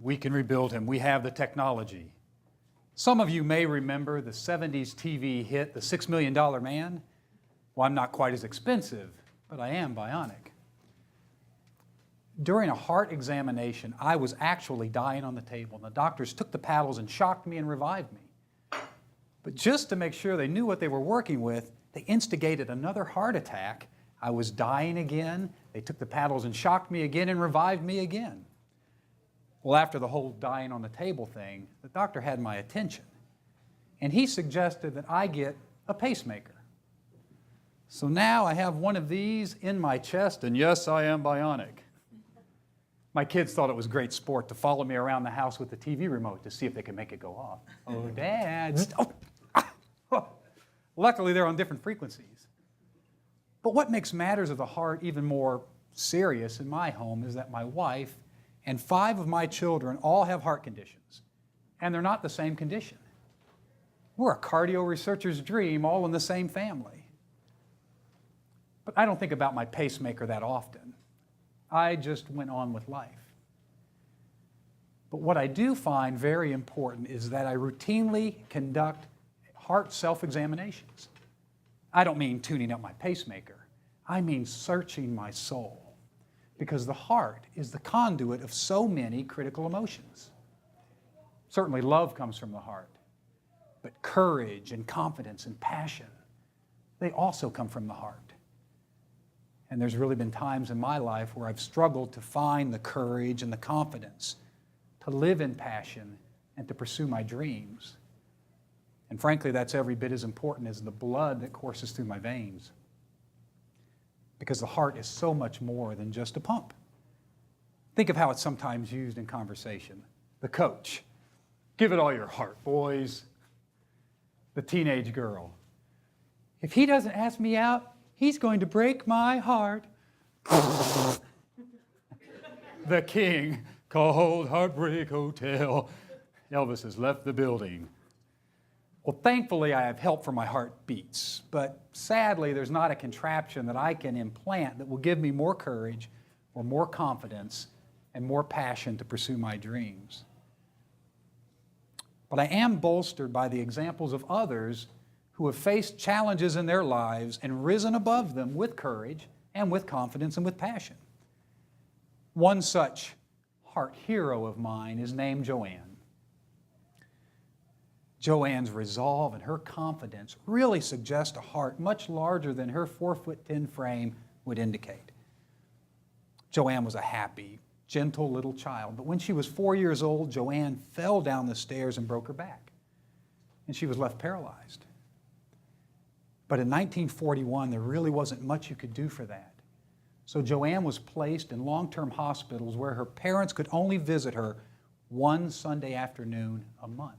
We can rebuild him. We have the technology. Some of you may remember the 70s TV hit, The $6 Million Man. Well, I'm not quite as expensive, but I am bionic. During a heart examination, I was actually dying on the table, and the doctors took the paddles and shocked me and revived me. But just to make sure they knew what they were working with, they instigated another heart attack. I was dying again. They took the paddles and shocked me again and revived me again. Well, after the whole dying on the table thing, the doctor had my attention, and he suggested that I get a pacemaker. So now I have one of these in my chest, and yes, I am bionic. My kids thought it was great sport to follow me around the house with the TV remote to see if they could make it go off. Oh, Dad. Luckily, they're on different frequencies. But what makes matters of the heart even more serious in my home is that my wife and 5 of my children all have heart conditions, and they're not the same condition. We're a cardio researcher's dream, all in the same family. But I don't think about my pacemaker that often. I just went on with life. But what I do find very important is that I routinely conduct heart self-examinations. I don't mean tuning up my pacemaker. I mean searching my soul, because the heart is the conduit of so many critical emotions. Certainly love comes from the heart, but courage and confidence and passion, they also come from the heart. And there's really been times in my life where I've struggled to find the courage and the confidence to live in passion and to pursue my dreams. And frankly, that's every bit as important as the blood that courses through my veins. Because the heart is so much more than just a pump. Think of how it's sometimes used in conversation. The coach, give it all your heart, boys. The teenage girl, if he doesn't ask me out, he's going to break my heart. The king, cold heartbreak hotel. Elvis has left the building. Well, thankfully, I have help for my heartbeats, but sadly, there's not a contraption that I can implant that will give me more courage or more confidence and more passion to pursue my dreams. But I am bolstered by the examples of others who have faced challenges in their lives and risen above them with courage and with confidence and with passion. One such heart hero of mine is named Joanne. Joanne's resolve and her confidence really suggest a heart much larger than her 4'10" frame would indicate. Joanne was a happy, gentle little child, but when she was 4 years old, Joanne fell down the stairs and broke her back, and she was left paralyzed. But in 1941, there really wasn't much you could do for that. So Joanne was placed in long-term hospitals where her parents could only visit her one Sunday afternoon a month.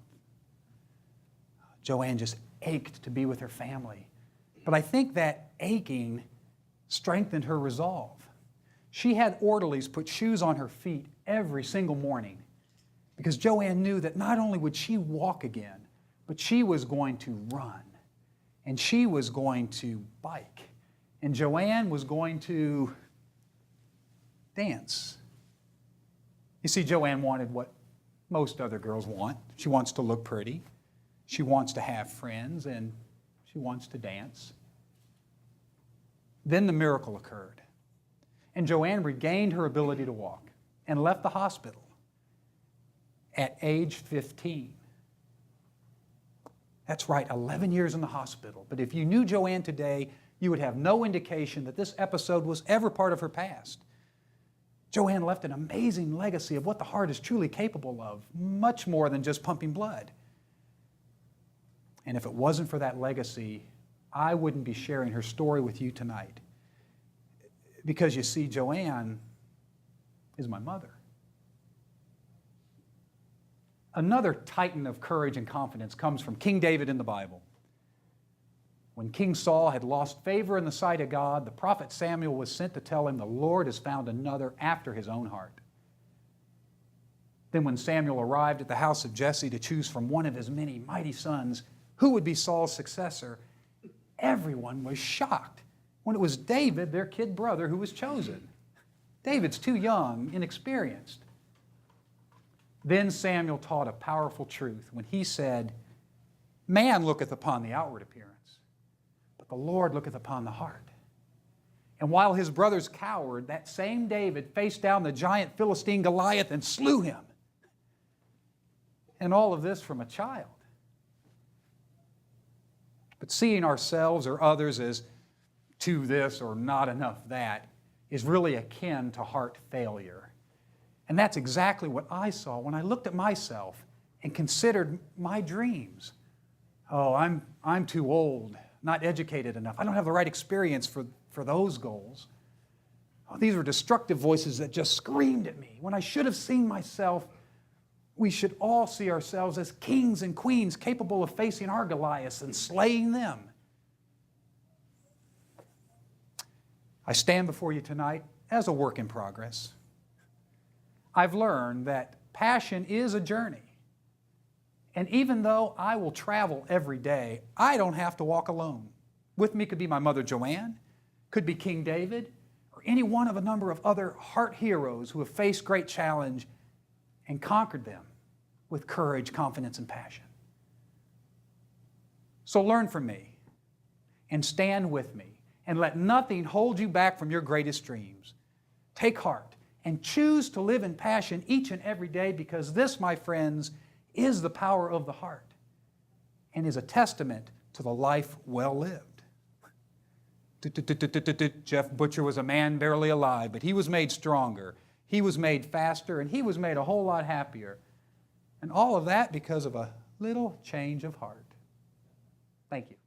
Joanne just ached to be with her family. But I think that aching strengthened her resolve. She had orderlies put shoes on her feet every single morning because Joanne knew that not only would she walk again, but she was going to run, and she was going to bike, and Joanne was going to dance. You see, Joanne wanted what most other girls want. She wants to look pretty. She wants to have friends, and she wants to dance. Then the miracle occurred, and Joanne regained her ability to walk and left the hospital at age 15. That's right, 11 years in the hospital. But if you knew Joanne today, you would have no indication that this episode was ever part of her past. Joanne left an amazing legacy of what the heart is truly capable of, much more than just pumping blood. And if it wasn't for that legacy, I wouldn't be sharing her story with you tonight. Because you see, Joanne is my mother. Another titan of courage and confidence comes from King David in the Bible. When King Saul had lost favor in the sight of God, the prophet Samuel was sent to tell him the Lord has found another after his own heart. Then when Samuel arrived at the house of Jesse to choose from one of his many mighty sons who would be Saul's successor, everyone was shocked when it was David, their kid brother, who was chosen. David's too young, inexperienced. Then Samuel taught a powerful truth when he said, "Man looketh upon the outward appearance, but the Lord looketh upon the heart." And while his brothers cowered, that same David faced down the giant Philistine Goliath and slew him. And all of this from a child. But seeing ourselves or others as too this or not enough that is really akin to heart failure. And that's exactly what I saw when I looked at myself and considered my dreams. Oh, I'm too old, not educated enough. I don't have the right experience for those goals. Oh, these were destructive voices that just screamed at me when I should have seen myself. We should all see ourselves as kings and queens capable of facing our Goliaths and slaying them. I stand before you tonight as a work in progress. I've learned that passion is a journey. And even though I will travel every day, I don't have to walk alone. With me could be my mother Joanne, could be King David, or any one of a number of other heart heroes who have faced great challenge and conquered them with courage, confidence, and passion. So learn from me and stand with me and let nothing hold you back from your greatest dreams. Take heart and choose to live in passion each and every day, because this, my friends, is the power of the heart and is a testament to the life well lived. Jeff Butcher was a man barely alive, but he was made stronger, he was made faster, and he was made a whole lot happier. And all of that because of a little change of heart. Thank you.